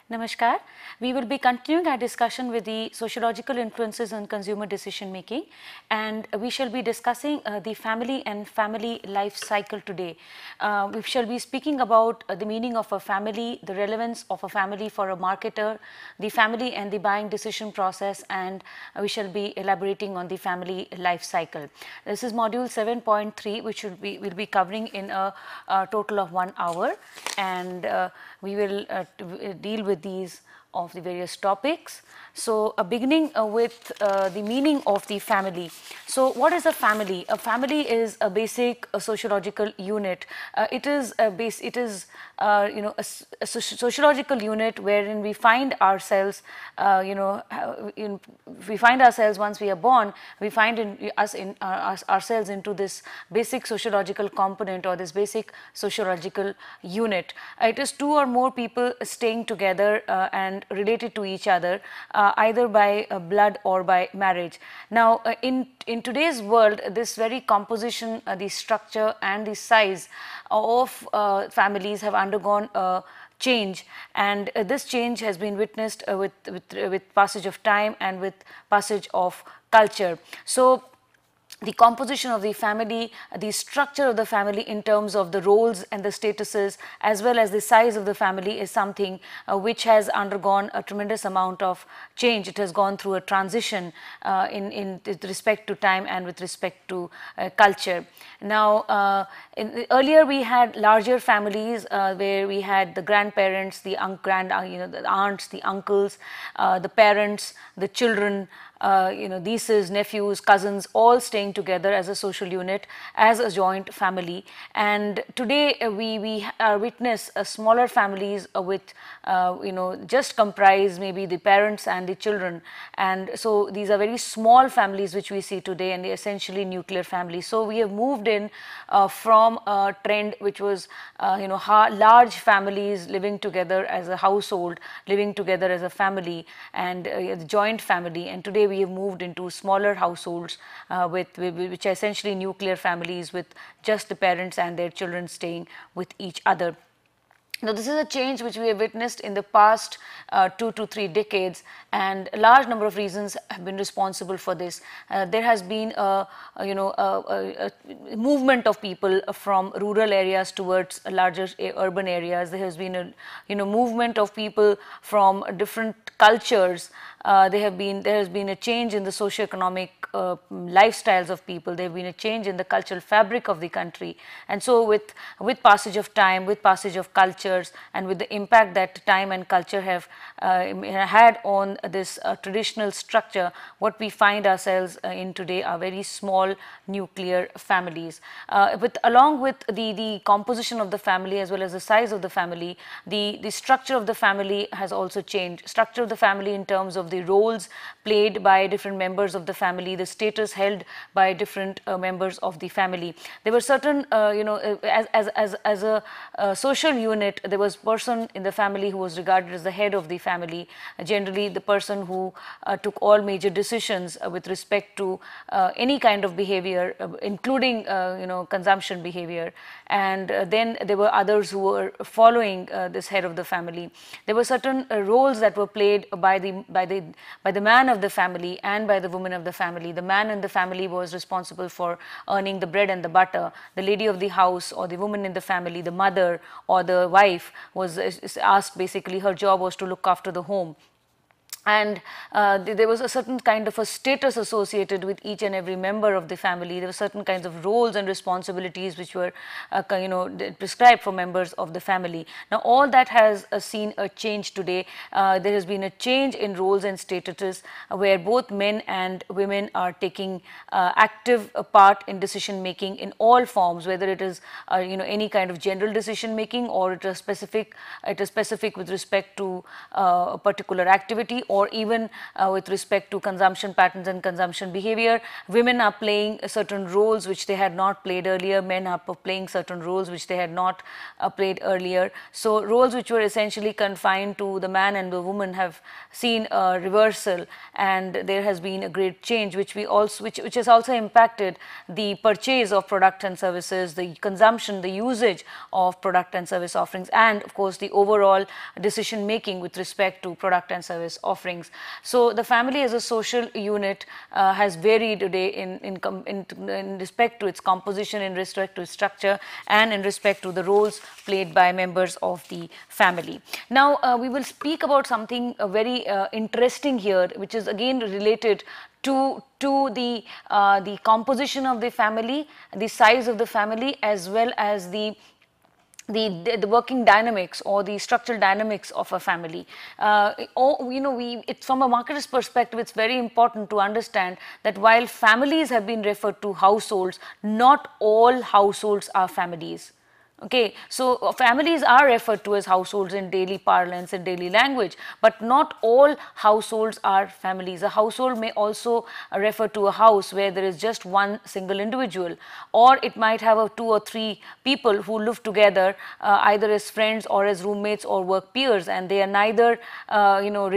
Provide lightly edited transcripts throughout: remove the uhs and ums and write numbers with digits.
Namaskar. We will be continuing our discussion with the sociological influences on consumer decision making, and we shall be discussing the family and family life cycle today. We shall be speaking about the meaning of a family, the relevance of a family for a marketer, the family and the buying decision process, and we shall be elaborating on the family life cycle. This is module 7.3, which will be covering in a total of 1 hour, and we will deal with these of the various topics. So, beginning with the meaning of the family. So, what is a family? A family is a basic sociological unit. It is a sociological unit wherein we find ourselves, we find ourselves once we are born, we find ourselves into this basic sociological component or this basic sociological unit. It is two or more people staying together and related to each other, either by blood or by marriage. Now, in today's world, this very composition, the structure and the size of families have undergone change, and this change has been witnessed with passage of time and with passage of culture. So, the composition of the family, the structure of the family in terms of the roles and the statuses, as well as the size of the family, is something which has undergone a tremendous amount of change. It has gone through a transition with respect to time and with respect to culture. Now, earlier we had larger families where we had the grandparents, the aunts, the uncles, the parents, the children, nieces, nephews, cousins, all staying together as a social unit, as a joint family. And today we witness smaller families with just comprise maybe the parents and the children, and so these are very small families which we see today, and essentially nuclear families. So we have moved in from a trend which was large families living together as a household, living together as a family, and the joint family, and today we have moved into smaller households which are essentially nuclear families with just the parents and their children staying with each other. Now, this is a change which we have witnessed in the past 2 to 3 decades, and a large number of reasons have been responsible for this. There has been a movement of people from rural areas towards larger urban areas. There has been a movement of people from different cultures. There has been a change in the socio-economic lifestyles of people. There have been a change in the cultural fabric of the country, and so with passage of time, with passage of cultures, and with the impact that time and culture have had on this traditional structure, what we find ourselves in today are very small nuclear families. Along with the composition of the family as well as the size of the family, the structure of the family has also changed. Structure of the family in terms of the roles played by different members of the family, the status held by different members of the family. There were certain, as a social unit, there was person in the family who was regarded as the head of the family, generally the person who took all major decisions with respect to any kind of behavior, including consumption behavior, and then there were others who were following this head of the family. There were certain roles that were played by the man of the family and by the woman of the family. The man in the family was responsible for earning the bread and the butter. The lady of the house or the woman in the family, the mother or the wife, was asked, basically her job was to look after the home. And there was a certain kind of a status associated with each and every member of the family. There were certain kinds of roles and responsibilities which were prescribed for members of the family. Now, all that has seen a change today. There has been a change in roles and statuses where both men and women are taking active part in decision making in all forms, whether it is any kind of general decision making, or it is specific with respect to a particular activity, or even with respect to consumption patterns and consumption behavior. Women are playing certain roles which they had not played earlier, men are playing certain roles which they had not played earlier. So roles which were essentially confined to the man and the woman have seen a reversal, and there has been a great change which has also impacted the purchase of products and services, the consumption, the usage of product and service offerings, and of course the overall decision making with respect to product and service offerings. So the family as a social unit has varied today in respect to its composition, in respect to its structure, and in respect to the roles played by members of the family. Now we will speak about something very interesting here, which is again related to the composition of the family, the size of the family, as well as the working dynamics or the structural dynamics of a family. It's from a marketer's perspective, it's very important to understand that while families have been referred to households, not all households are families. Okay, so families are referred to as households in daily parlance and daily language, but not all households are families. A household may also refer to a house where there is just one single individual, or it might have 2 or 3 people who live together either as friends or as roommates or work peers, and they are neither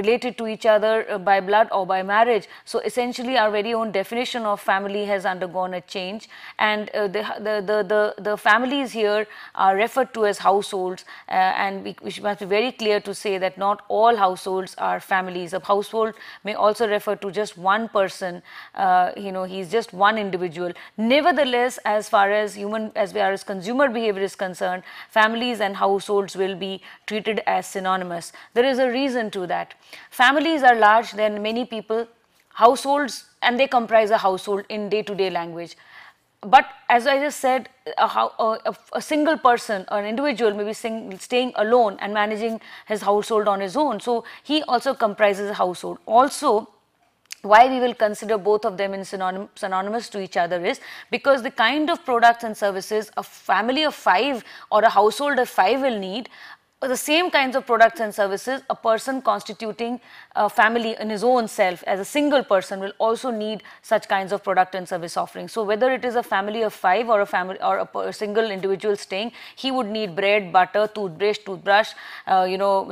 related to each other by blood or by marriage. So essentially our very own definition of family has undergone a change, and the families here are referred to as households, and we must be very clear to say that not all households are families. A household may also refer to just one person, he's just one individual. Nevertheless, as far as consumer behavior is concerned, families and households will be treated as synonymous. There is a reason to that. Families are large, there are many people. Households, and they comprise a household in day-to-day language. But as I just said, a single person or an individual may be staying alone and managing his household on his own. So he also comprises a household. Also, why we will consider both of them in synonymous to each other is because the kind of products and services a family of 5 or a household of 5 will need, the same kinds of products and services a person constituting a family in his own self as a single person will also need such kinds of product and service offerings. So whether it is a family of 5 or a family or a single individual staying, he would need bread, butter, toothbrush,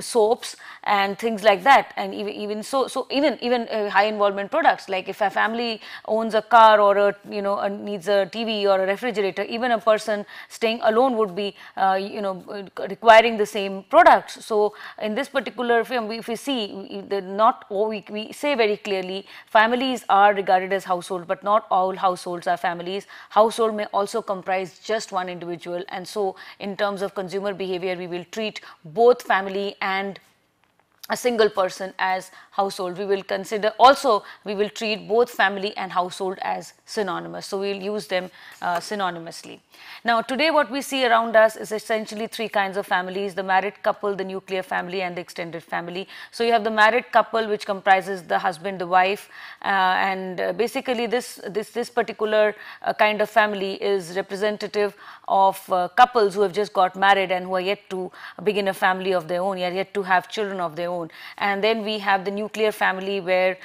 soaps and things like that. And even high involvement products, like if a family owns a car or needs a TV or a refrigerator, even a person staying alone would be requiring the same products. So in this particular film, if we see we say very clearly families are regarded as households, but not all households are families. Household may also comprise just one individual, and so in terms of consumer behavior we will treat both family and a single person as household. We will treat both family and household as synonymous. So we will use them synonymously. Now today what we see around us is essentially 3 kinds of families: the married couple, the nuclear family, and the extended family. So you have the married couple, which comprises the husband, the wife, and basically this particular kind of family is representative of couples who have just got married and who are yet to begin a family of their own, yet to have children of their own. And then we have the nuclear family, where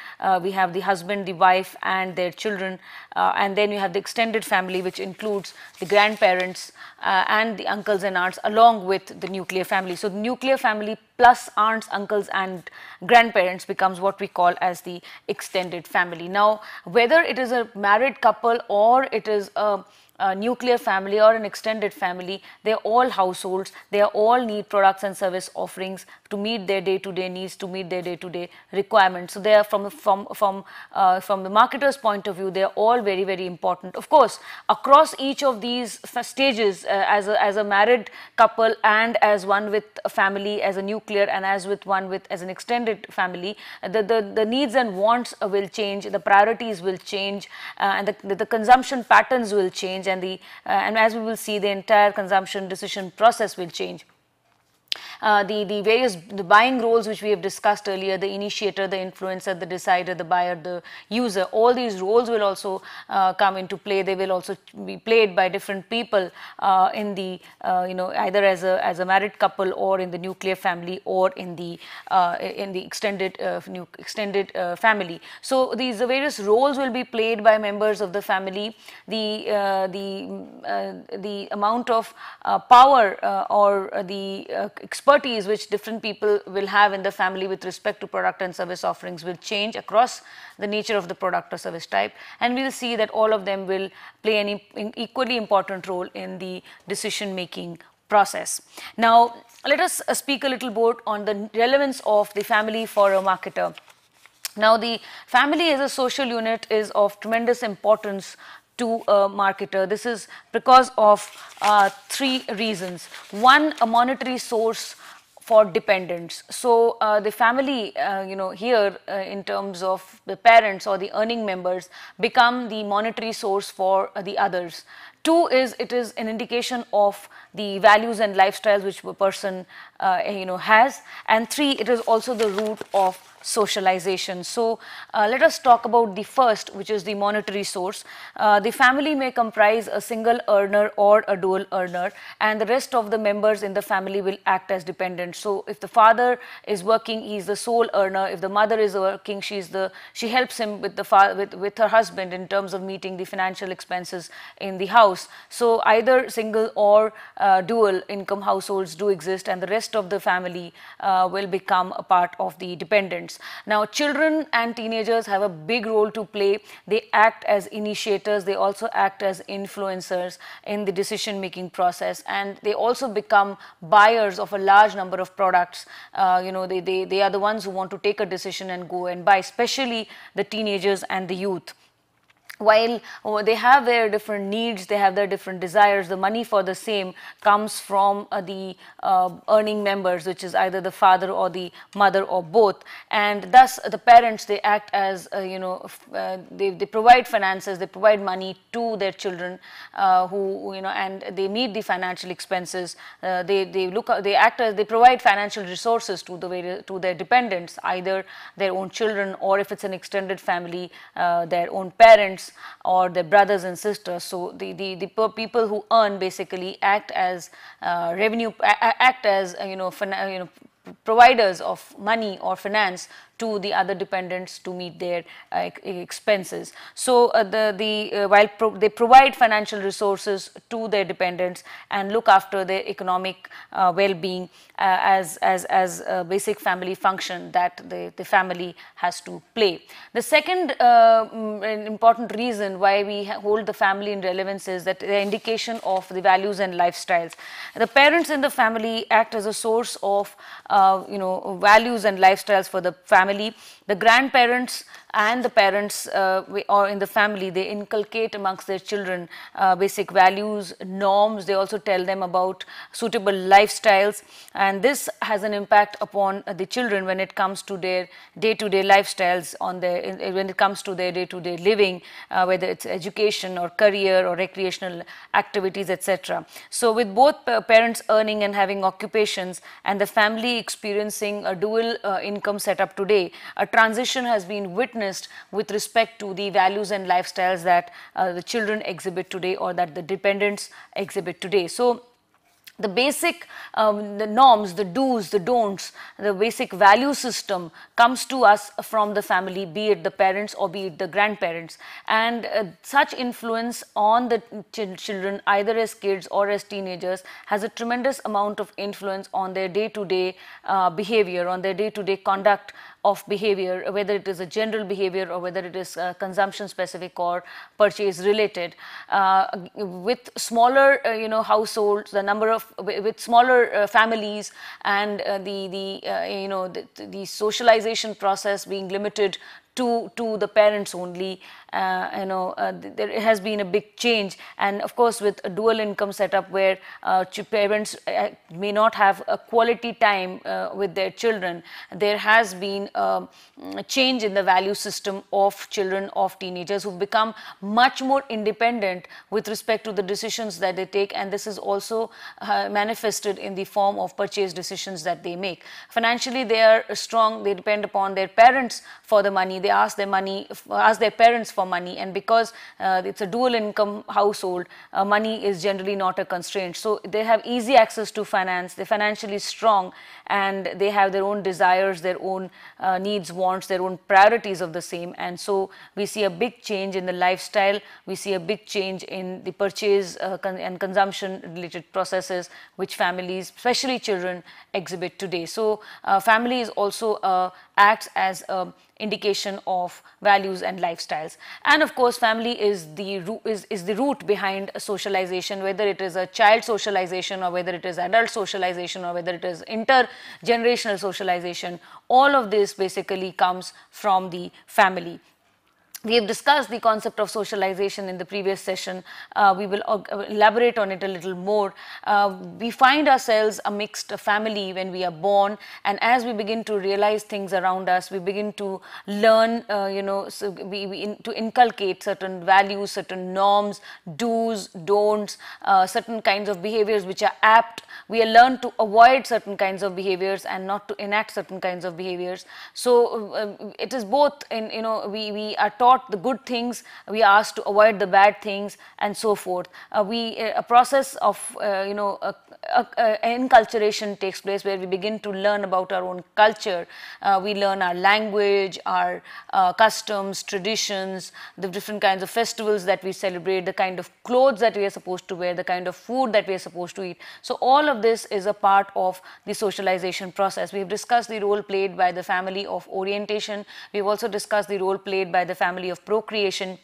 we have the husband, the wife and their children, and then you have the extended family, which includes the grandparents and the uncles and aunts along with the nuclear family. So the nuclear family plus aunts, uncles and grandparents becomes what we call as the extended family. Now whether it is a married couple or it is a nuclear family or an extended family, they are all households. They all need products and service offerings to meet their day-to-day needs, to meet their day-to-day requirements. So they are from the marketer's point of view, they are all very, very important. Of course, across each of these stages, as a married couple and as one with a family, as a nuclear and as an extended family, the needs and wants will change, the priorities will change, and the consumption patterns will change, and as we will see, the entire consumption decision process will change. the buying roles which we have discussed earlier, the initiator, the influencer, the decider, the buyer, the user, all these roles will also come into play. They will also be played by different people in the either as a married couple, or in the nuclear family, or in the extended family. So these various roles will be played by members of the family. The amount of power or the expertise which different people will have in the family with respect to product and service offerings will change across the nature of the product or service type, and we will see that all of them will play an equally important role in the decision making process. Now, let us speak a little bit on the relevance of the family for a marketer. Now, the family as a social unit is of tremendous importance to a marketer. This is because of three reasons. One, a monetary source for dependents. So the family, here in terms of the parents or the earning members, become the monetary source for the others. Two is, it is an indication of the values and lifestyles which a person has, and three, it is also the root of socialization. So let us talk about the first, which is the monetary source. The family may comprise a single earner or a dual earner, and the rest of the members in the family will act as dependents. So if the father is working, he is the sole earner. If the mother is working, she helps him with with her husband in terms of meeting the financial expenses in the house. So either single or dual income households do exist, and the rest of the family will become a part of the dependents. Now, children and teenagers have a big role to play. They act as initiators, they also act as influencers in the decision making process, and they also become buyers of a large number of products. They are the ones who want to take a decision and go and buy, especially the teenagers and the youth. While they have their different needs, they have their different desires, the money for the same comes from the earning members, which is either the father or the mother or both. And thus the parents, they act as they provide finances, they provide money to their children and they meet the financial expenses. They provide financial resources to their dependents, either their own children, or if it's an extended family, their own parents or their brothers and sisters. So the people who earn basically act as providers of money or finance to the other dependents to meet their expenses. So they provide financial resources to their dependents and look after their economic well-being as a basic family function that the family has to play. The second important reason why we hold the family in relevance is that the indication of the values and lifestyles. The parents in the family act as a source of values and lifestyles for the family. The grandparents and the parents or in the family, they inculcate amongst their children basic values, norms. They also tell them about suitable lifestyles, and this has an impact upon the children when it comes to their day-to-day lifestyles, when it comes to their day-to-day living, whether it's education or career or recreational activities, etc. So with both parents earning and having occupations and the family experiencing a dual income setup today, a transition has been witnessed with respect to the values and lifestyles that the children exhibit today or that the dependents exhibit today. So the basic the norms, the do's, the don'ts, the basic value system comes to us from the family, be it the parents or be it the grandparents, and such influence on the children, either as kids or as teenagers, has a tremendous amount of influence on their day-to-day behavior, on their day-to-day conduct of behavior, whether it is a general behavior or whether it is consumption specific or purchase related. With smaller households, with smaller families, and the socialization process being limited to the parents only. There has been a big change, and of course with a dual income setup where parents may not have a quality time with their children, there has been a change in the value system of children, of teenagers, who've become much more independent with respect to the decisions that they take, and this is also manifested in the form of purchase decisions that they make. Financially, they are strong. They depend upon their parents for the money. They ask their parents for money, and because it's a dual income household, money is generally not a constraint. So they have easy access to finance. They're financially strong, and they have their own desires, their own needs, wants, their own priorities of the same. And so we see a big change in the lifestyle. We see a big change in the purchase and consumption related processes which families, especially children, exhibit today. So family is also acts as a indication of values and lifestyles. And of course, family is the root behind socialization, whether it is a child socialization or whether it is adult socialization or whether it is intergenerational socialization. All of this basically comes from the family. We have discussed the concept of socialization in the previous session. We will elaborate on it a little more. We find ourselves a mixed family when we are born, and as we begin to realize things around us, we begin to learn, to inculcate certain values, certain norms, do's, don'ts, certain kinds of behaviors which are apt. We learn to avoid certain kinds of behaviors and not to enact certain kinds of behaviors. So it is both we are taught the good things, we are asked to avoid the bad things, and so forth. A process of enculturation takes place where we begin to learn about our own culture. We learn our language, our customs, traditions, the different kinds of festivals that we celebrate, the kind of clothes that we are supposed to wear, the kind of food that we are supposed to eat. So all of this is a part of the socialization process. We have discussed the role played by the family of orientation. We have also discussed the role played by the family of procreation.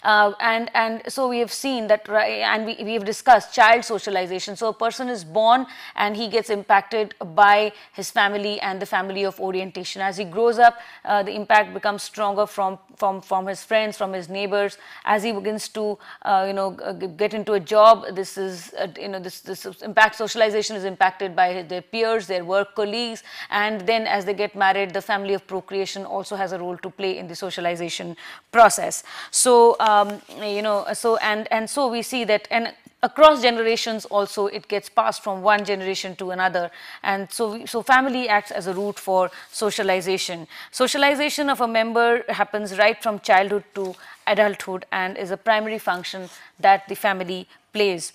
And so we have seen that, and we have discussed child socialization. So a person is born and he gets impacted by his family and the family of orientation. As he grows up, the impact becomes stronger from his friends, from his neighbors. As he begins to get into a job, this is this impact, socialization is impacted by their peers, their work colleagues, and then as they get married, the family of procreation also has a role to play in the socialization process. So so we see that, and across generations also it gets passed from one generation to another, and so family acts as a route for socialization. Socialization of a member happens right from childhood to adulthood and is a primary function that the family plays.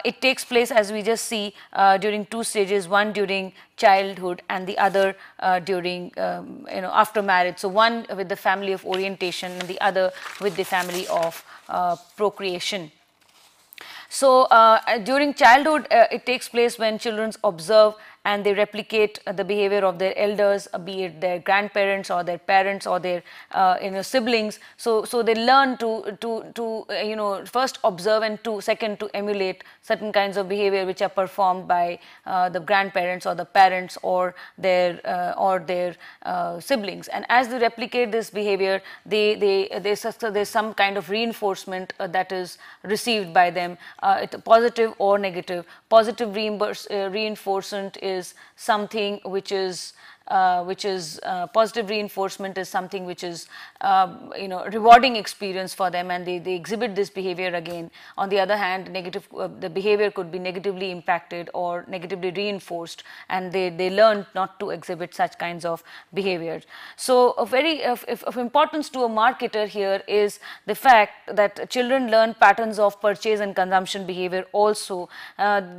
It takes place, as we just see, during two stages, one during childhood and the other during after marriage. So one with the family of orientation and the other with the family of procreation. So during childhood, it takes place when children observe and they replicate the behavior of their elders, be it their grandparents or their parents or their siblings. So they learn to first observe and second to emulate certain kinds of behavior which are performed by the grandparents or the parents or their siblings. And as they replicate this behavior, there's some kind of reinforcement that is received by them, positive or negative. Positive reinforcement is something which is positive reinforcement is something which is rewarding experience for them, and they exhibit this behavior again. On the other hand, negative the behavior could be negatively impacted or negatively reinforced, and they learn not to exhibit such kinds of behaviors. So a very of importance to a marketer here is the fact that children learn patterns of purchase and consumption behavior also.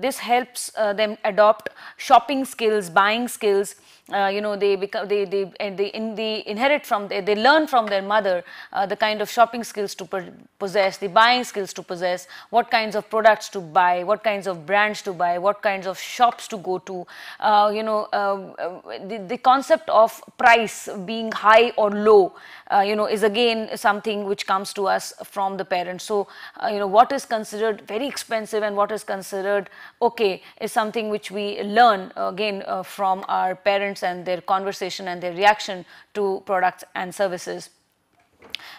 This helps them adopt shopping skills, buying skills. They inherit from, they learn from their mother the kind of shopping skills to possess, the buying skills to possess, what kinds of products to buy, what kinds of brands to buy, what kinds of shops to go to. The concept of price being high or low, is again something which comes to us from the parents. So, what is considered very expensive and what is considered okay is something which we learn again from our parents parents and their conversation and their reaction to products and services.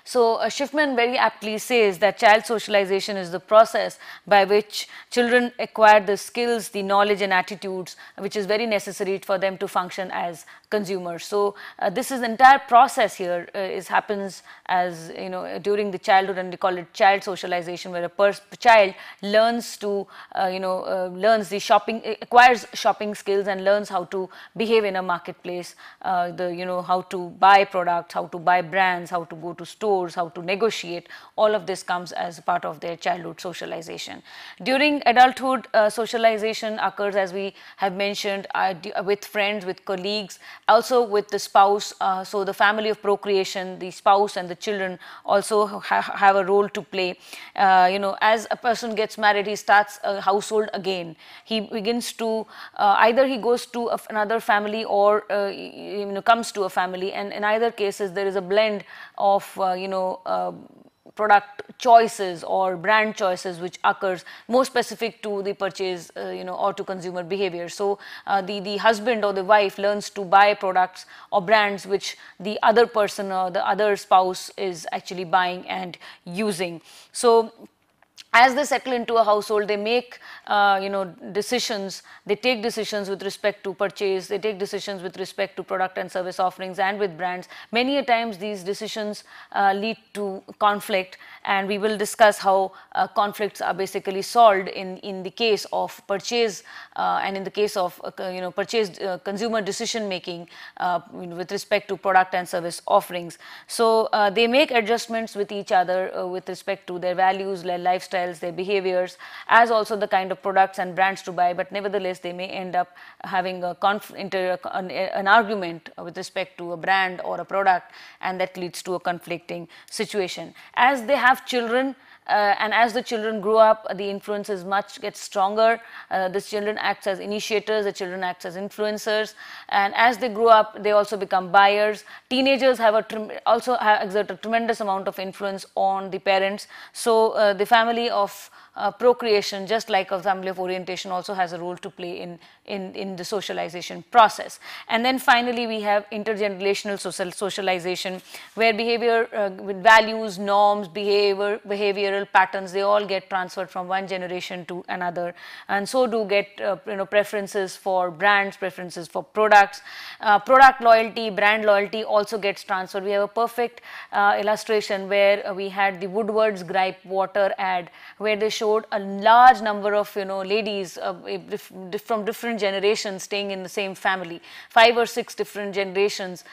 So, Schiffman very aptly says that child socialization is the process by which children acquire the skills, the knowledge and attitudes which is very necessary for them to function as consumers. So, this is the entire process here happens as during the childhood, and we call it child socialization, where a child learns to learns the shopping, acquires shopping skills and learns how to behave in a marketplace, how to buy products, how to buy brands, how to go to stores, how to negotiate. All of this comes as part of their childhood socialization. During adulthood, socialization occurs, as we have mentioned, with friends, with colleagues, also with the spouse. So the family of procreation, the spouse and the children also have a role to play. As a person gets married, he starts a household again. He begins to either he goes to another family or comes to a family, and in either cases there is a blend of product choices or brand choices which occurs more specific to the purchase or to consumer behavior. So the husband or the wife learns to buy products or brands which the other person or the other spouse is actually buying and using. So as they settle into a household, they make decisions. They take decisions with respect to purchase. They take decisions with respect to product and service offerings and with brands. Many a times these decisions lead to conflict, and we will discuss how conflicts are basically solved in the case of purchase and in the case of purchase consumer decision making with respect to product and service offerings. So they make adjustments with each other with respect to their values, their lifestyle, their behaviors, as also the kind of products and brands to buy, but nevertheless they may end up having an argument with respect to a brand or a product, and that leads to a conflicting situation. As they have children, and as the children grow up, the influences gets stronger. The children acts as initiators, the children acts as influencers, and as they grow up, they also become buyers. Teenagers have also exert a tremendous amount of influence on the parents. So the family of procreation, just like a family of orientation, also has a role to play in the socialization process. And then finally we have intergenerational socialization, where behavior with values, norms, behavioral patterns, they all get transferred from one generation to another, and so do get preferences for brands, preferences for products. Product loyalty, brand loyalty also gets transferred. We have a perfect illustration where we had the Woodward's Gripe water ad, where they showed a large number of ladies from different generations staying in the same family, 5 or 6 different generations,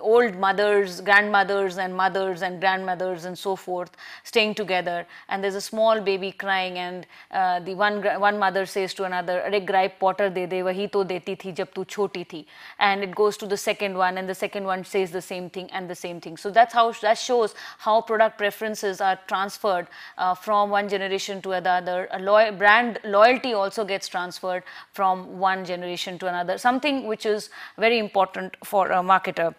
old mothers, grandmothers and mothers and grandmothers and so forth, staying together, and there's a small baby crying, and the one mother says to another, "Arey gripe water de de, wahi to deti thi jab tu choti thi," and it goes to the second one, and the second one says the same thing and the same thing. So that shows how product preferences are transferred from one generation to another. Brand loyalty also gets transferred from one generation to another, something which is very important for a marketer.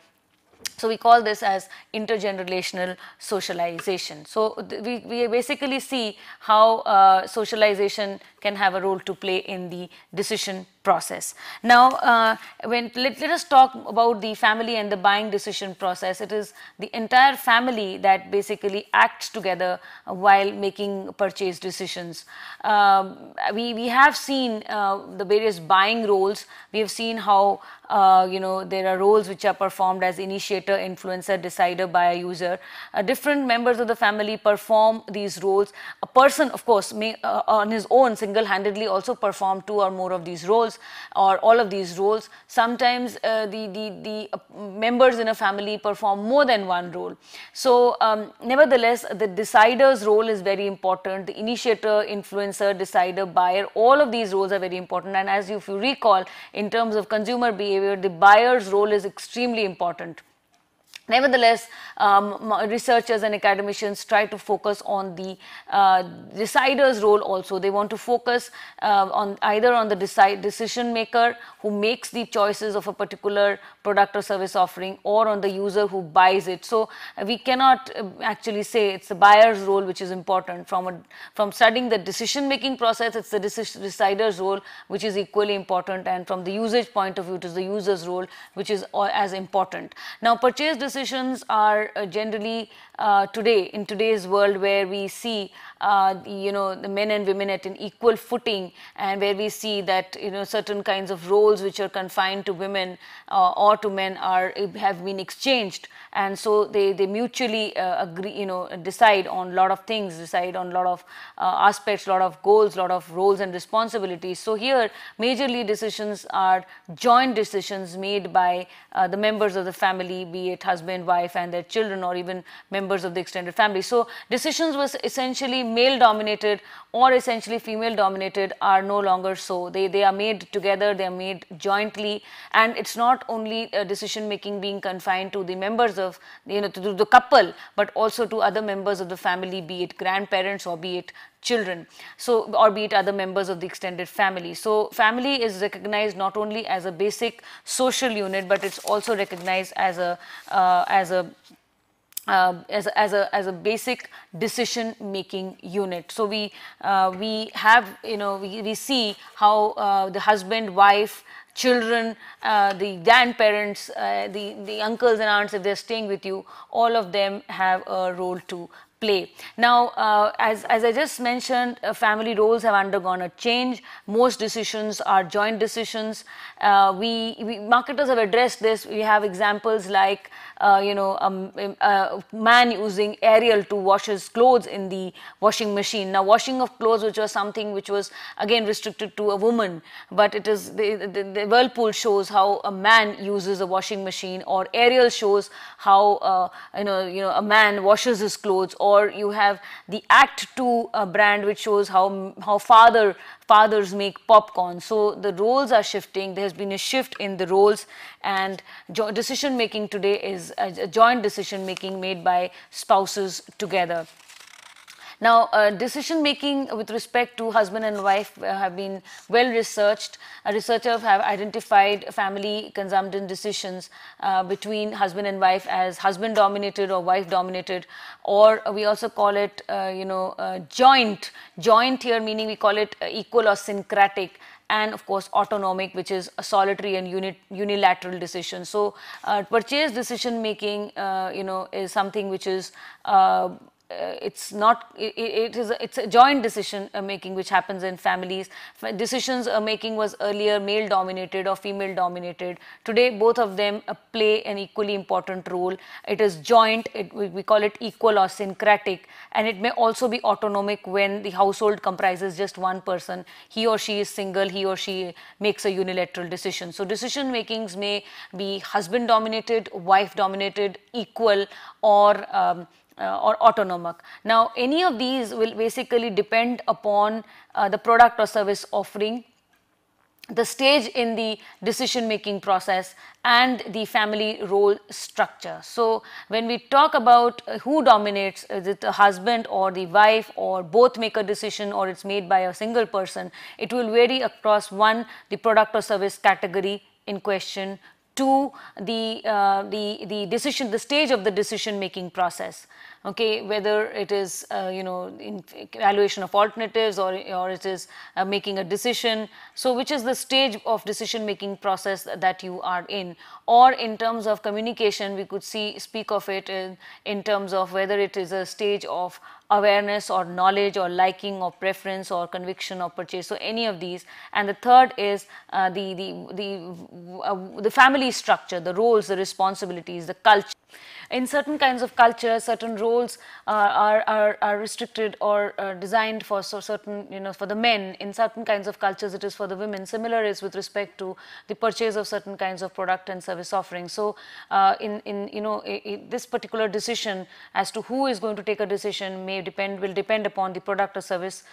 So we call this as intergenerational socialization. So we basically see how socialization can have a role to play in the decision process. Now, let us talk about the family and the buying decision process. It is the entire family that basically acts together while making purchase decisions. We have seen the various buying roles. We have seen how there are roles which are performed as initiator, influencer, decider, buyer, user. Different members of the family perform these roles. A person, of course, may on his own single-handedly also perform 2 or more of these roles or all of these roles. Sometimes the members in a family perform more than one role. So nevertheless, the decider's role is very important. The initiator, influencer, decider, buyer, all of these roles are very important. And as if you recall, in terms of consumer behavior, the buyer's role is extremely important. Nevertheless, researchers and academicians try to focus on the decider's role also. They want to focus on either on the decision maker who makes the choices of a particular product or service offering, or on the user who buys it. So we cannot actually say it's the buyer's role which is important. From studying the decision making process, it's the decider's role which is equally important, and from the usage point of view, it is the user's role which is as important. Now, purchase decisions are generally today, in today's world, where we see the men and women at an equal footing, and where we see that certain kinds of roles which are confined to women or to men have been exchanged, and so they mutually agree, decide on a lot of things, decide on a lot of aspects, lot of goals, lot of roles and responsibilities. So here majorly decisions are joint decisions made by the members of the family, be it husband, wife and their children, or even members of the extended family. So decisions was essentially male dominated or essentially female dominated are no longer so. They are made together, they are made jointly, and it's not only decision making being confined to the members of to the couple, but also to other members of the family, be it grandparents or be it children, so or be it other members of the extended family. So family is recognized not only as a basic social unit, but it's also recognized as a basic decision making unit. So we have we see how the husband, wife, children, the grandparents, the uncles and aunts, if they're staying with you, all of them have a role to play. Now, as I just mentioned, family roles have undergone a change. Most decisions are joint decisions. Marketers have addressed this. We have examples like a man using Ariel to wash his clothes in the washing machine. Now, washing of clothes, which was something which was again restricted to a woman, but it is the Whirlpool shows how a man uses a washing machine, or Ariel shows how a man washes his clothes, or you have the Act 2 brand, which shows how fathers make popcorn. So the roles are shifting. There has been a shift in the roles, and decision making today is a joint decision making made by spouses together. Now, decision making with respect to husband and wife have been well researched. Researchers have identified family consumption decisions between husband and wife as husband dominated or wife dominated, or we also call it joint. Joint here meaning we call it equal or syncretic, and of course autonomic, which is a solitary and unilateral decision. So purchase decision making is something which is it's a joint decision making which happens in families. Decisions making was earlier male dominated or female dominated. Today both of them play an equally important role. It is joint, we call it equal or syncretic, and it may also be autonomic when the household comprises just one person. He or she is single, he or she makes a unilateral decision. So decision makings may be husband dominated, wife dominated, equal, or autonomic. Now, any of these will basically depend upon the product or service offering, the stage in the decision making process, and the family role structure. So when we talk about who dominates, is it the husband or the wife, or both make a decision, or it's made by a single person, it will vary across one, the product or service category in question, two, the decision, the stage of the decision making process. Okay, whether it is in evaluation of alternatives, or it is making a decision. So which is the stage of decision making process that you are in, or in terms of communication we could speak of it in terms of whether it is a stage of awareness or knowledge or liking or preference or conviction or purchase. So any of these. And the third is the family structure, the roles, the responsibilities, the culture. In certain kinds of cultures, certain roles are restricted or designed for certain, for the men. In certain kinds of cultures, it is for the women. Similar is with respect to the purchase of certain kinds of product and service offerings. So, in this particular decision as to who is going to take a decision will depend upon the product or service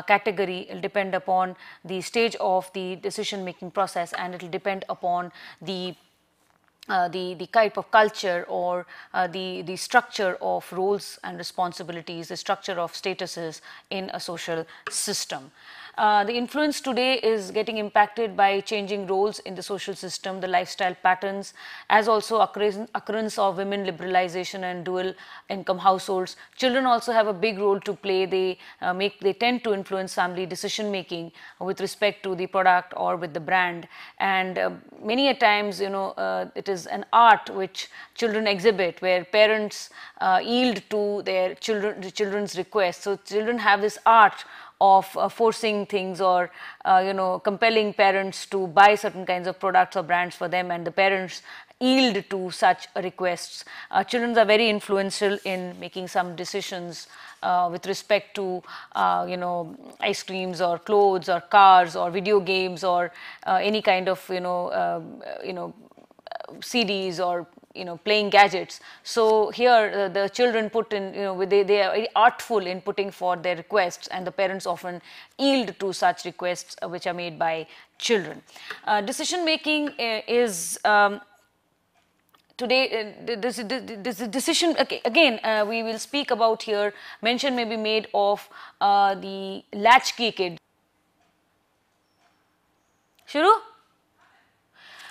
category. It will depend upon the stage of the decision making process, and it will depend upon the the type of culture or the structure of roles and responsibilities, the structure of statuses in a social system. The influence today is getting impacted by changing roles in the social system, the lifestyle patterns, as also occurrence of women liberalization and dual income households. Children also have a big role to play. They tend to influence family decision making with respect to the product or with the brand, and many a times, it is an art which children exhibit, where parents yield to their children's requests. So children have this art of forcing things, or compelling parents to buy certain kinds of products or brands for them, and the parents yield to such requests. Children are very influential in making some decisions with respect to ice creams or clothes or cars or video games or any kind of CDs or playing gadgets. So here the children put in, they are very artful in putting forth their requests, and the parents often yield to such requests which are made by children. Decision making is today, this decision, okay, again, we will speak about here, mention may be made of the latchkey kid. Shuru?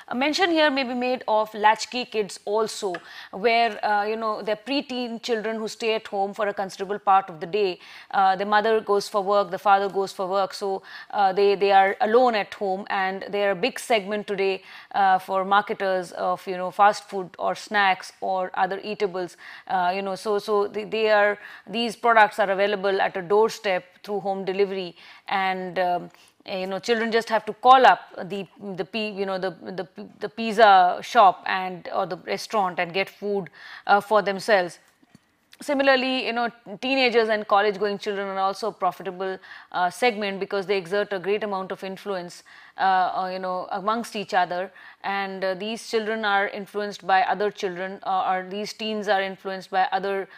A mention here may be made of latchkey kids also, where they're pre-teen children who stay at home for a considerable part of the day. The mother goes for work, the father goes for work, so they are alone at home, and they are a big segment today for marketers of fast food or snacks or other eatables. So these products are available at a doorstep through home delivery, and children just have to call up the pizza shop or the restaurant and get food for themselves. Similarly, teenagers and college-going children are also a profitable segment, because they exert a great amount of influence, amongst each other, and these children are influenced by other children, or these teens are influenced by other,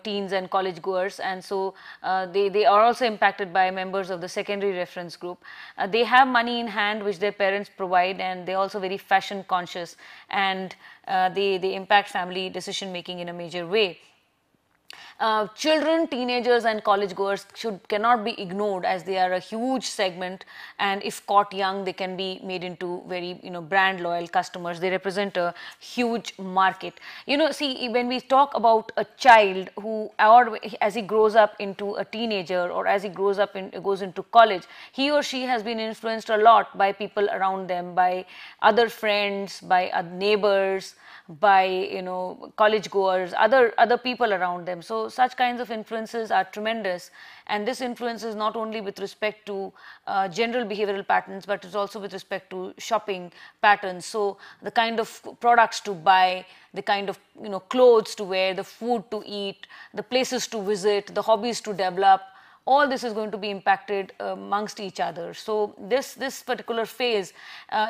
teens and college goers, and so they are also impacted by members of the secondary reference group. They have money in hand which their parents provide, and they are also very fashion conscious, and they impact family decision making in a major way. Children, teenagers and college goers cannot be ignored, as they are a huge segment, and if caught young they can be made into very brand loyal customers. They represent a huge market. See, when we talk about a child who, or as he grows up into a teenager, or as he grows up goes into college, he or she has been influenced a lot by people around them, by other friends, by neighbors, by college goers, other people around them. So such kinds of influences are tremendous, and this influence is not only with respect to general behavioral patterns, but it's also with respect to shopping patterns. So the kind of products to buy, the kind of clothes to wear, the food to eat, the places to visit, the hobbies to develop, all this is going to be impacted amongst each other. So this particular phase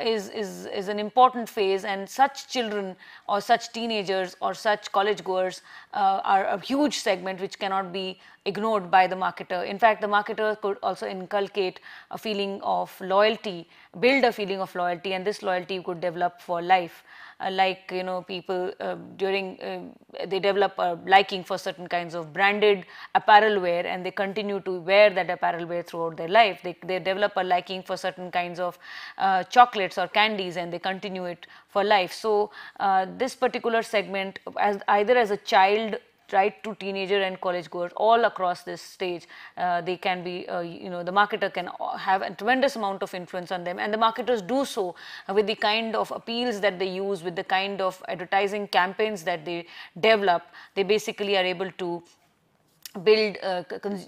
is an important phase, and such children or such teenagers or such college goers are a huge segment which cannot be ignored by the marketer. In fact, the marketer could also inculcate a feeling of loyalty, build a feeling of loyalty, and this loyalty could develop for life. Like people they develop a liking for certain kinds of branded apparel wear, and they continue to wear that apparel wear throughout their life. They develop a liking for certain kinds of chocolates or candies, and they continue it for life. So this particular segment, either as a child right to teenager and college goers, all across this stage, they can be, the marketer can have a tremendous amount of influence on them, and the marketers do so with the kind of appeals that they use, with the kind of advertising campaigns that they develop. They basically are able to build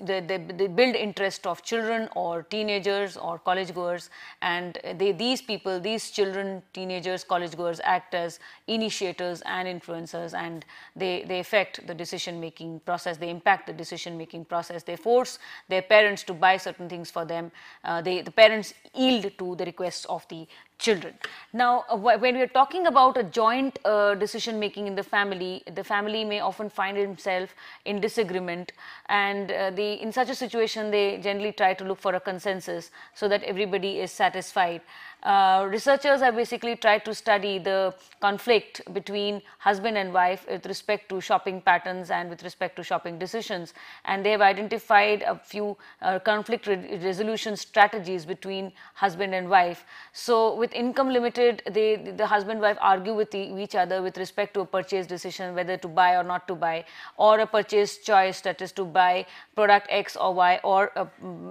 they build interest of children or teenagers or college goers, and these children, teenagers, college goers act as initiators and influencers, and they affect the decision making process, they impact the decision making process, they force their parents to buy certain things for them, the parents yield to the requests of the children. Now, when we are talking about a joint decision making in the family may often find himself in disagreement, and in such a situation they generally try to look for a consensus so that everybody is satisfied. Researchers have basically tried to study the conflict between husband and wife with respect to shopping patterns and with respect to shopping decisions, and they have identified a few conflict resolution strategies between husband and wife. So with income limited, the husband wife argue with each other with respect to a purchase decision, whether to buy or not to buy, or a purchase choice, that is to buy product X or Y, or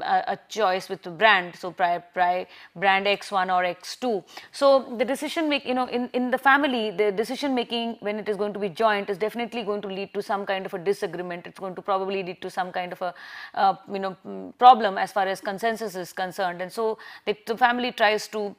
a choice with the brand, so brand X1 or X2. So the decision make, in the family, the decision making, when it is going to be joint, is definitely going to lead to some kind of a disagreement. It's going to probably lead to some kind of a problem as far as consensus is concerned, and so the family tries to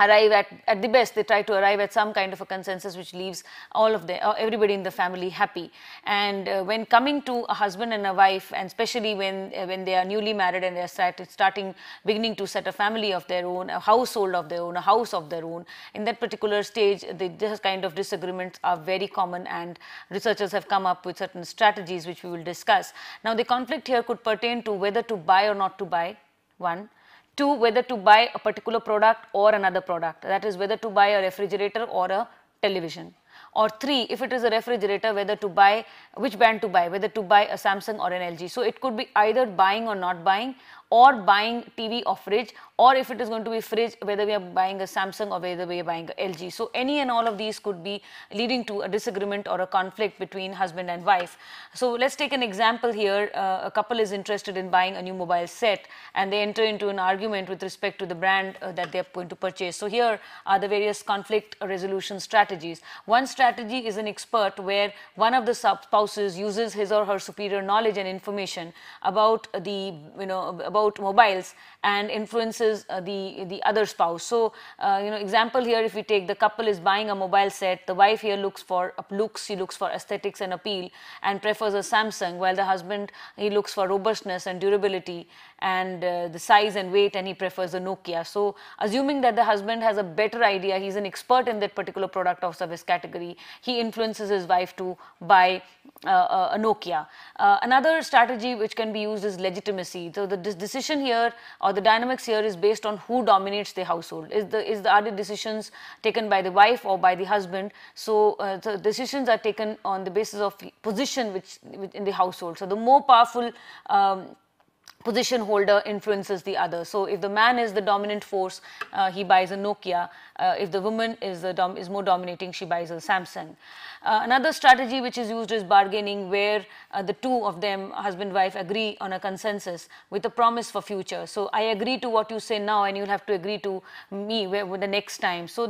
arrive at the best, they try to arrive at some kind of a consensus which leaves all of everybody in the family happy. And when coming to a husband and a wife, and especially when they are newly married and they are beginning to set a family of their own, a household of their own, a house of their own, in that particular stage, this kind of disagreements are very common, and researchers have come up with certain strategies which we will discuss. Now the conflict here could pertain to whether to buy or not to buy, one. Two, whether to buy a particular product or another product, that is whether to buy a refrigerator or a television. Or three, if it is a refrigerator, whether to buy, which brand to buy, whether to buy a Samsung or an LG. So it could be either buying or not buying, or buying TV or fridge, or if it is going to be fridge, whether we are buying a Samsung or whether we are buying a LG. So any and all of these could be leading to a disagreement or a conflict between husband and wife. So let's take an example here. A couple is interested in buying a new mobile set, and they enter into an argument with respect to the brand that they are going to purchase. So here are the various conflict resolution strategies. One strategy is an expert, where one of the spouses uses his or her superior knowledge and information about about mobiles and influences the other spouse. So example here, if we take the couple is buying a mobile set, the wife here looks for she looks for aesthetics and appeal and prefers a Samsung, while the husband, he looks for robustness and durability and the size and weight, and he prefers a Nokia. So assuming that the husband has a better idea, he's an expert in that particular product or service category, he influences his wife to buy a Nokia. Another strategy which can be used is legitimacy. So the decision here, or the dynamics here, is based on who dominates the household. Are the decisions taken by the wife or by the husband? So the decisions are taken on the basis of position which in the household. So the more powerful position holder influences the other. So if the man is the dominant force, he buys a Nokia. If the woman is more dominating, she buys a Samsung. Another strategy which is used is bargaining, where the two of them, husband wife, agree on a consensus with a promise for future. So I agree to what you say now, and you'll have to agree to me with the next time. So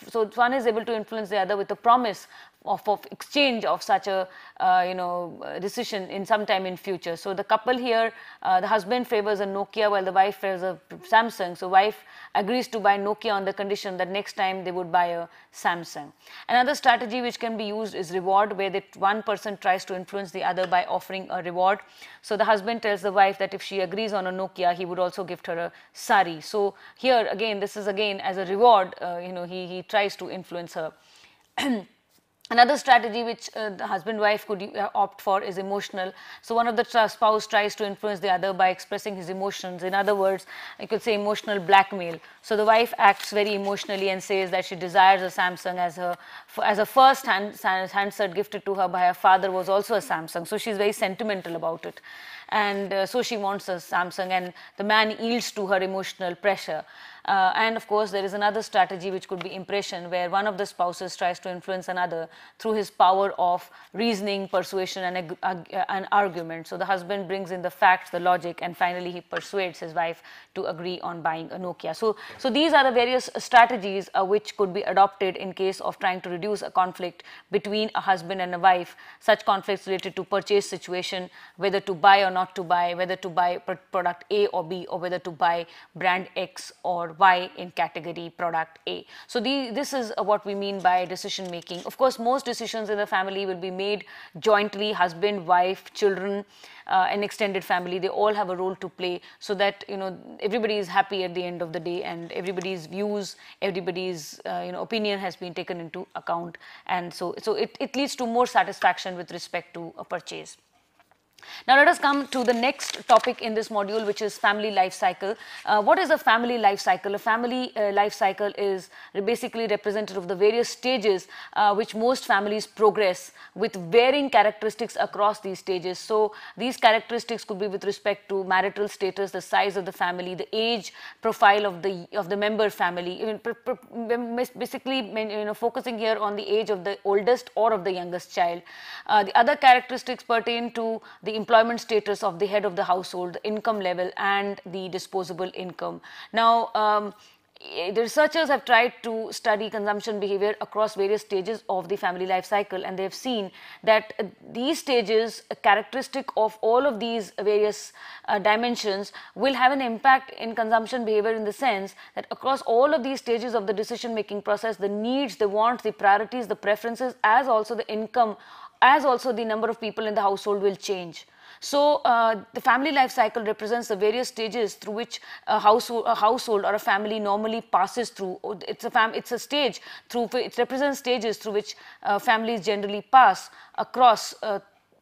so one is able to influence the other with a promise of exchange of such a decision in some time in future. So the couple here, the husband favors a Nokia while the wife favors a Samsung. So wife agrees to buy Nokia on the condition that next time they would buy a Samsung. Another strategy which can be used is reward, where one person tries to influence the other by offering a reward. So the husband tells the wife that if she agrees on a Nokia, he would also gift her a sari. So here again, this is again as a reward, he tries to influence her. Another strategy which the husband-wife could opt for is emotional. So one of the spouse tries to influence the other by expressing his emotions. In other words, I could say emotional blackmail. So the wife acts very emotionally and says that she desires a Samsung, as a first handset gifted to her by her father was also a Samsung. So she's very sentimental about it. And so she wants a Samsung, and the man yields to her emotional pressure. And of course, there is another strategy which could be impression, where one of the spouses tries to influence another through his power of reasoning, persuasion, and argument. So the husband brings in the facts, the logic, and finally he persuades his wife to agree on buying a Nokia. So these are the various strategies which could be adopted in case of trying to reduce a conflict between a husband and a wife. Such conflicts related to purchase situation, whether to buy or not to buy, whether to buy product A or B, or whether to buy brand X or Y in category product A. So this is what we mean by decision making. Of course, most decisions in the family will be made jointly, husband, wife, children, an extended family. They all have a role to play, so that everybody is happy at the end of the day, and everybody's views, everybody's opinion has been taken into account, and so it leads to more satisfaction with respect to a purchase. Now let us come to the next topic in this module, which is family life cycle. What is a family life cycle? A family life cycle is basically representative of the various stages which most families progress with varying characteristics across these stages. So these characteristics could be with respect to marital status, the size of the family, the age profile of the member family. Basically, focusing here on the age of the oldest or of the youngest child. The other characteristics pertain to the employment status of the head of the household, the income level, and the disposable income. Now, the researchers have tried to study consumption behavior across various stages of the family life cycle, and they have seen that these stages, a characteristic of all of these various dimensions, will have an impact in consumption behavior, in the sense that across all of these stages of the decision making process, the needs, the wants, the priorities, the preferences, as also the income, as also the number of people in the household will change. So, the family life cycle represents the various stages through which a household or a family normally passes through. It's a stage through, it represents stages through which families generally pass across,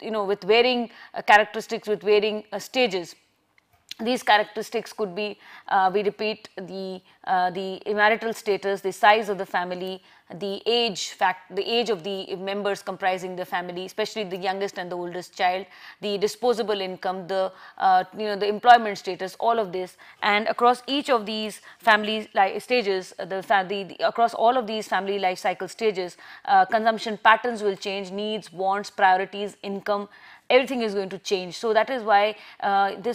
with varying characteristics, with varying stages. These characteristics could be, we repeat, the marital status, the size of the family, the age of the members comprising the family, especially the youngest and the oldest child, the disposable income, the employment status, all of this. And across each of these family stages, across all of these family life cycle stages, consumption patterns will change, needs, wants, priorities, income, everything is going to change. So that is why the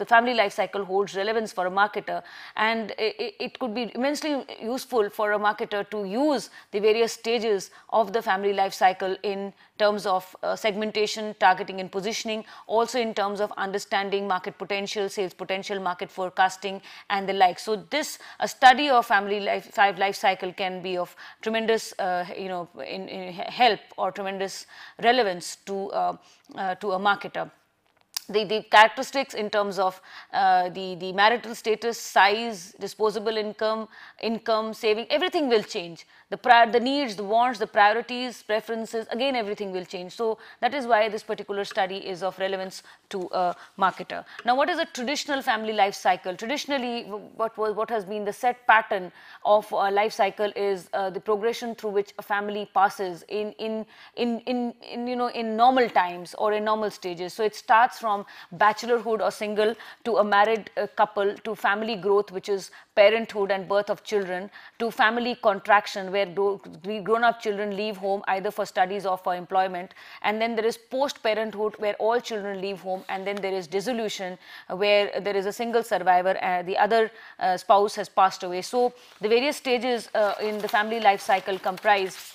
family life cycle holds relevance for a marketer, and it could be immensely useful for a marketer to use the various stages of the family life cycle in terms of segmentation, targeting and positioning, also in terms of understanding market potential, sales potential, market forecasting, and the like. So this, a study of family life cycle can be of tremendous in help or tremendous relevance to a marketer. The characteristics in terms of the marital status, size, disposable income, saving, everything will change. The needs, the wants, the priorities, preferences, again everything will change. So that is why this particular study is of relevance to a marketer. Now, what is a traditional family life cycle? Traditionally, what has been the set pattern of a life cycle is the progression through which a family passes in normal times or in normal stages. So it starts from bachelorhood or single to a married couple, to family growth, which is parenthood and birth of children, to family contraction, where grown-up children leave home either for studies or for employment, and then there is post-parenthood, where all children leave home, and then there is dissolution, where there is a single survivor and the other spouse has passed away. So the various stages in the family life cycle comprise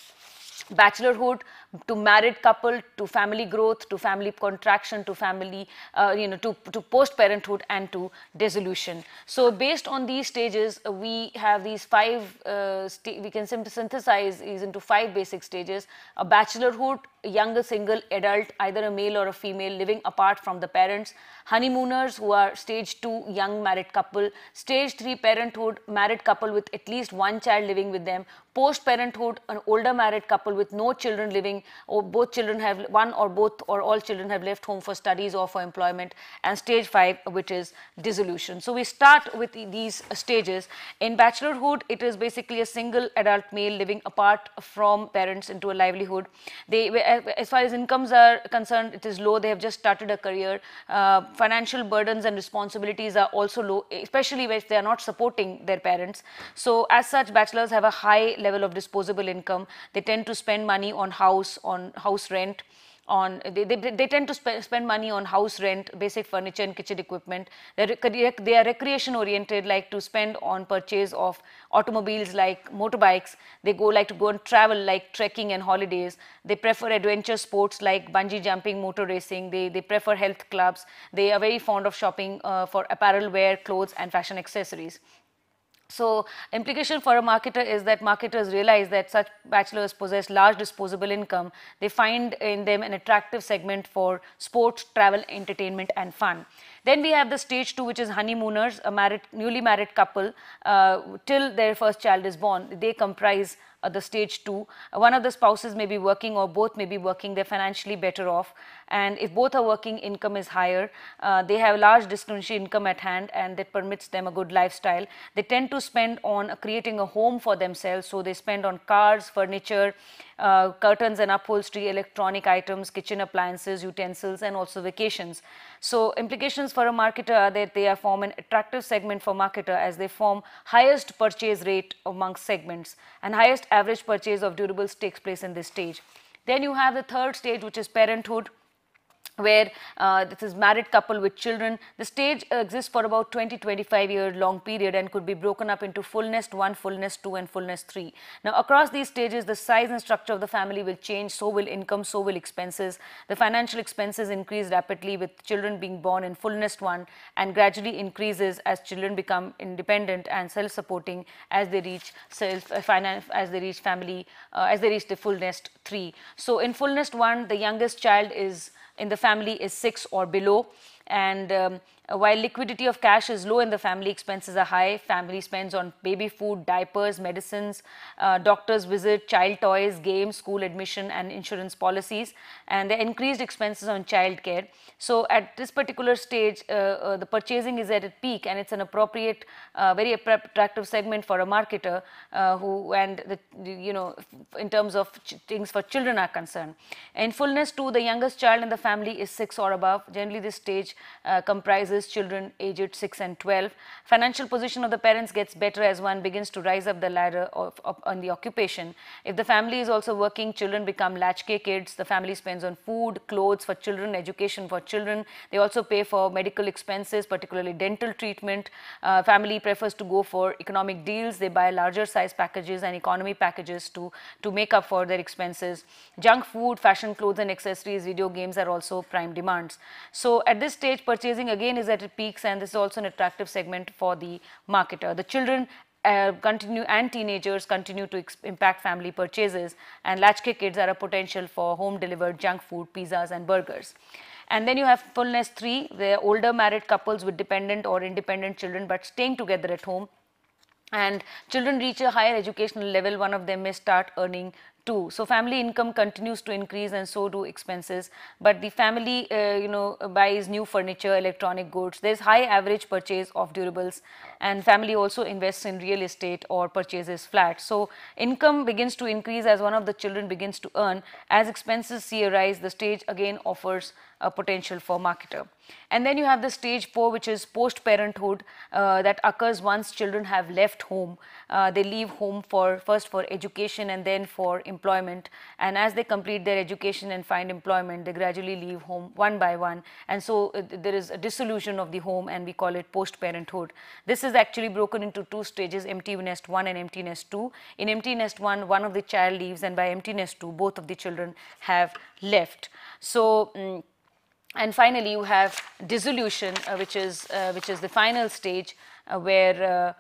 bachelorhood, to married couple, to family growth, to family contraction, to family, to post-parenthood, and to dissolution. So based on these stages, we have these five, we can synthesize these into five basic stages. A bachelorhood, a younger single adult, either a male or a female, living apart from the parents. Honeymooners, who are stage 2, young married couple. Stage 3, parenthood, married couple with at least one child living with them. Post-parenthood, an older married couple with no children living, or both children have, one or both or all children have left home for studies or for employment. And stage 5, which is dissolution. So we start with these stages. In bachelorhood, it is basically a single adult male living apart from parents into a livelihood. As far as incomes are concerned, it is low. They have just started a career. Financial burdens and responsibilities are also low, especially if they are not supporting their parents. So as such, bachelors have a high level of disposable income. They tend to spend money on house rent. They tend to spend money on house rent, basic furniture and kitchen equipment. They are recreation oriented, like to spend on purchase of automobiles like motorbikes. They like to go and travel, like trekking and holidays. They prefer adventure sports like bungee jumping, motor racing. They prefer health clubs. They are very fond of shopping for apparel, wear, clothes and fashion accessories. So implication for a marketer is that marketers realize that such bachelors possess large disposable income. They find in them an attractive segment for sports, travel, entertainment and fun. Then we have the stage 2, which is honeymooners, a newly married couple till their first child is born. They comprise the stage 2. One of the spouses may be working or both may be working. They're financially better off, and if both are working, income is higher. They have large discretionary income at hand, and that permits them a good lifestyle. They tend to spend on creating a home for themselves, so they spend on cars, furniture, curtains and upholstery, electronic items, kitchen appliances, utensils, and also vacations. So implications for a marketer are that they form an attractive segment for marketer, as they form highest purchase rate amongst segments, and highest average purchase of durables takes place in this stage. Then you have the third stage, which is parenthood, where this is married couple with children. The stage exists for about 20-25 year long period and could be broken up into full nest 1, full nest 2, and full nest 3. Now across these stages, the size and structure of the family will change, so will income, so will expenses. The financial expenses increase rapidly with children being born in full nest 1, and gradually increases as children become independent and self-supporting as they reach as they reach the full nest 3. So in full nest 1, the youngest child in the family is 6 or below, and while liquidity of cash is low in the family, expenses are high. Family spends on baby food, diapers, medicines, doctor's visit, child toys, games, school admission, and insurance policies, and the increased expenses on child care. So at this particular stage, the purchasing is at its peak, and it's an appropriate, very attractive segment for a marketer in terms of things for children are concerned. In fullness 2, the youngest child in the family is 6 or above. Generally, this stage comprises children aged 6 and 12. Financial position of the parents gets better as one begins to rise up the ladder on the occupation. If the family is also working, children become latchkey kids. The family spends on food, clothes for children, education for children. They also pay for medical expenses, particularly dental treatment. Family prefers to go for economic deals. They buy larger size packages and economy packages to make up for their expenses. Junk food, fashion clothes and accessories, video games are also prime demands. So at this stage, purchasing again is at its peaks, and this is also an attractive segment for the marketer. The children and teenagers continue to impact family purchases, and latchkey kids are a potential for home delivered junk food, pizzas and burgers. And then you have fullness 3, the older married couples with dependent or independent children but staying together at home. And children reach a higher educational level, one of them may start earning too. So family income continues to increase, and so do expenses, but the family buys new furniture, electronic goods. There's high average purchase of durables, and family also invests in real estate or purchases flats. So income begins to increase as one of the children begins to earn. As expenses see a rise, the stage again offers a potential for marketer. And then you have the stage 4, which is post parenthood, that occurs once children have left home. They leave home first for education and then for employment, and as they complete their education and find employment, they gradually leave home one by one, and so there is a dissolution of the home, and we call it post parenthood. This is actually broken into 2 stages, empty nest 1 and empty nest 2. In empty nest 1, one of the child leaves, and by empty nest 2, both of the children have left. So and finally, you have dissolution, which is the final stage, where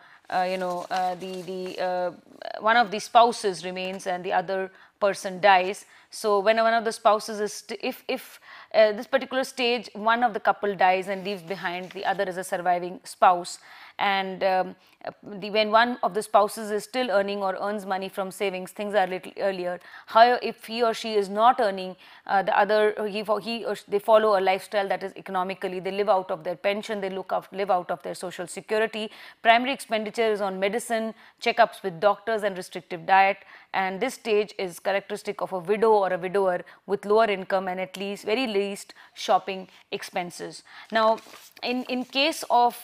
one of the spouses remains and the other person dies. So when one of the spouses is, if this particular stage, one of the couple dies and leaves behind, the other is a surviving spouse, and when one of the spouses is still earning or earns money from savings, things are a little earlier. However, if he or she is not earning, the other they follow a lifestyle that is economically, they live out of their pension, they live out of their social security. Primary expenditure is on medicine, checkups with doctors and restrictive diet, and this stage is characteristic of a widow or a widower with lower income and at least very least shopping expenses. Now in case of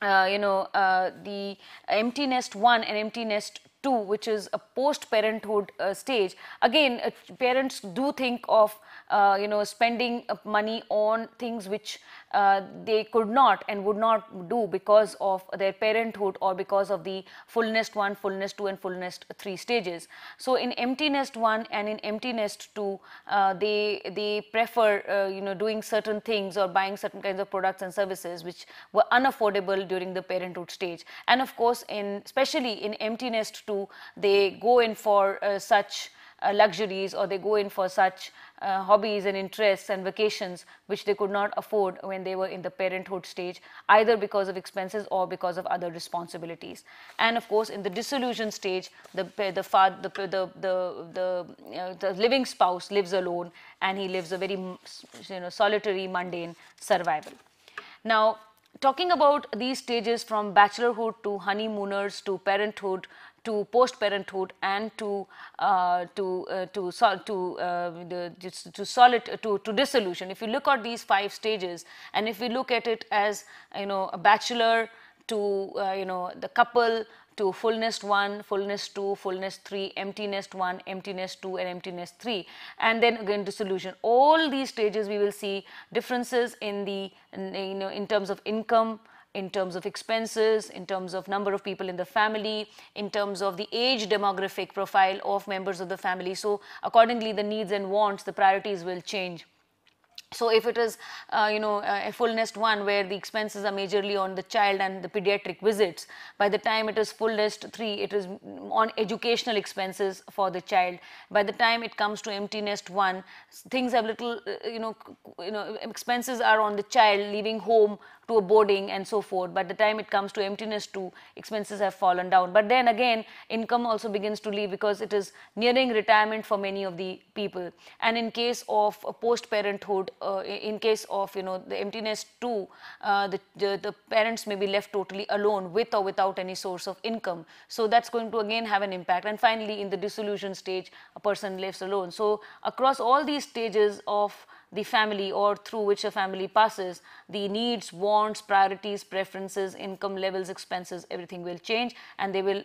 the empty nest 1 and empty nest 2, which is a post parenthood stage, again parents do think of spending money on things which they could not and would not do because of their parenthood or because of the full nest 1, full nest 2 and full nest 3 stages. So in empty nest 1 and in empty nest 2, they prefer doing certain things or buying certain kinds of products and services which were unaffordable during the parenthood stage. And of course, especially in empty nest 2, they go in for such luxuries, or they go in for such hobbies and interests and vacations which they could not afford when they were in the parenthood stage, either because of expenses or because of other responsibilities. And of course, in the dissolution stage, the living spouse lives alone, and he lives a very solitary, mundane survival. Now, talking about these stages from bachelorhood to honeymooners to parenthood to post-parenthood and to dissolution. If you look at these 5 stages, and if we look at it as a bachelor to the couple, to full nest 1, full nest 2, full nest 3, empty nest 1, empty nest 2 and empty nest 3, and then again dissolution. All these stages we will see differences in the in terms of income, in terms of expenses, in terms of number of people in the family, in terms of the age demographic profile of members of the family. So accordingly, the needs and wants, the priorities will change. So if it is a full nest 1 where the expenses are majorly on the child and the pediatric visits, by the time it is full nest 3, it is on educational expenses for the child. By the time it comes to empty nest 1, things have little expenses are on the child leaving home to a boarding and so forth. By the time it comes to empty nest 2, expenses have fallen down. But then again, income also begins to leave because it is nearing retirement for many of the people. And in case of post-parenthood, in case of the empty nest 2, the parents may be left totally alone with or without any source of income. So that's going to again have an impact. And finally, in the dissolution stage, a person lives alone. So across all these stages of the family, or through which a family passes, the needs, wants, priorities, preferences, income levels, expenses, everything will change, and they will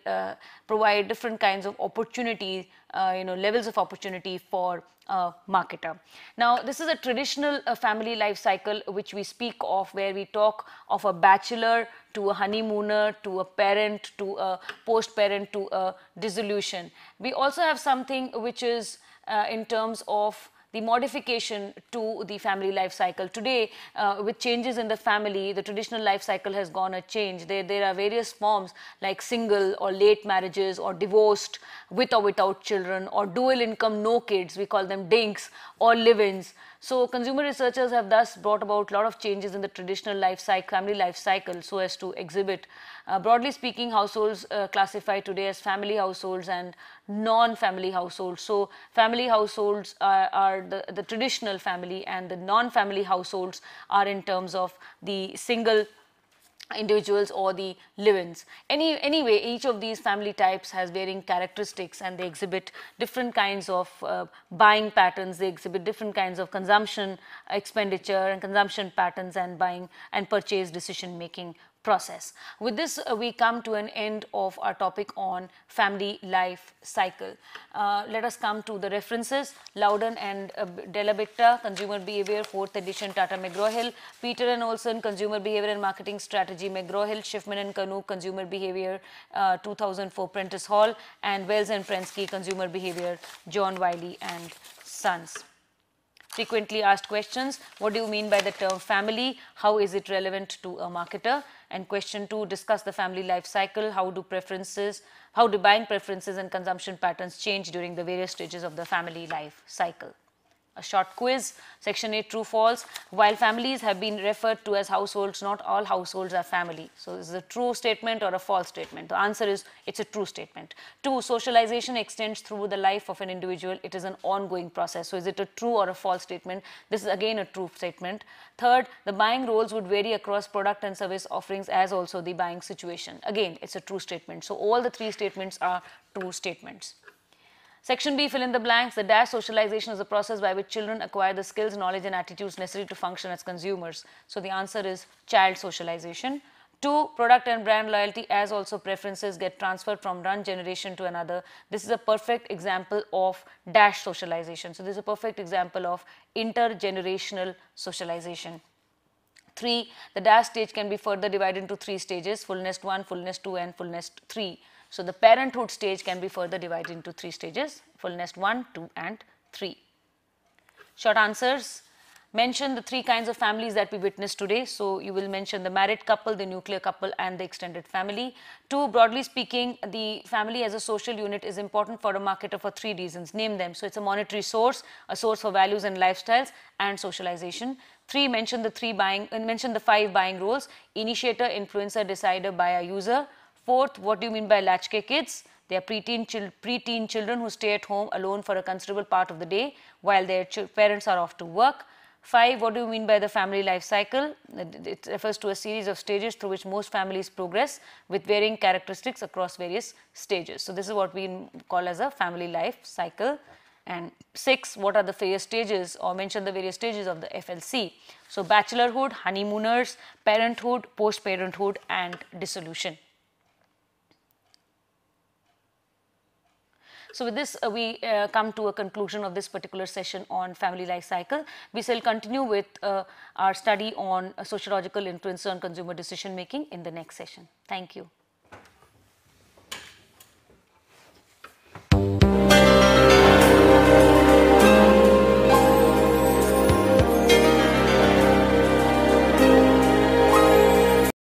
provide different kinds of opportunity, levels of opportunity for a marketer. Now, this is a traditional family life cycle which we speak of, where we talk of a bachelor to a honeymooner to a parent to a post-parent to a dissolution. We also have something which is in terms of the modification to the family life cycle. Today, with changes in the family, the traditional life cycle has gone a change. There are various forms like single or late marriages, or divorced with or without children, or dual income, no kids, we call them dinks, or live-ins. So consumer researchers have thus brought about a lot of changes in the traditional life cycle, family life cycle, so as to exhibit. Broadly speaking, households classified today as family households and non-family households. So family households are the traditional family, and the non-family households are in terms of the single individuals or the live-ins. Anyway, each of these family types has varying characteristics, and they exhibit different kinds of buying patterns. They exhibit different kinds of consumption expenditure and consumption patterns, and buying and purchase decision making process. With this, we come to an end of our topic on family life cycle. Let us come to the references. Loudon and Della Bicta, Consumer Behavior, 4th edition, Tata McGraw-Hill. Peter and Olson, Consumer Behavior and Marketing Strategy, McGraw-Hill. Schiffman and Kanu, Consumer Behavior, 2004, Prentice Hall. And Wells and Prensky, Consumer Behavior, John Wiley and Sons. Frequently asked questions: what do you mean by the term family? How is it relevant to a marketer? And question 2, discuss the family life cycle. How do buying preferences and consumption patterns change during the various stages of the family life cycle? A short quiz. Section 8, true false. While families have been referred to as households, not all households are family. So this is a true statement or a false statement? The answer is it's a true statement. 2, socialization extends through the life of an individual. It is an ongoing process. So is it a true or a false statement? This is again a true statement. 3rd, the buying roles would vary across product and service offerings, as also the buying situation. Again, it's a true statement. So all the 3 statements are true statements. Section B, fill in the blanks. The dash socialization is a process by which children acquire the skills, knowledge and attitudes necessary to function as consumers. So the answer is child socialization. 2, product and brand loyalty, as also preferences, get transferred from one generation to another. This is a perfect example of dash socialization. So this is a perfect example of intergenerational socialization. 3, the dash stage can be further divided into 3 stages: full nest 1, full nest 2 and full nest 3. So the parenthood stage can be further divided into 3 stages: full nest 1, 2 and 3. Short answers. Mention the 3 kinds of families that we witnessed today. So you will mention the married couple, the nuclear couple, and the extended family. 2, broadly speaking, the family as a social unit is important for a marketer for 3 reasons. Name them. So it's a monetary source, a source for values and lifestyles, and socialization. 3, mention the 5 buying roles: initiator, influencer, decider, buyer, user. 4th, what do you mean by latchkey kids? They are preteen children who stay at home alone for a considerable part of the day while their parents are off to work. 5, what do you mean by the family life cycle? It refers to a series of stages through which most families progress with varying characteristics across various stages. So this is what we call as a family life cycle. And 6, what are the various stages, or mention the various stages of the FLC? So bachelorhood, honeymooners, parenthood, post-parenthood, and dissolution. So with this, we come to a conclusion of this particular session on family life cycle. We shall continue with our study on sociological influence on consumer decision making in the next session. Thank you.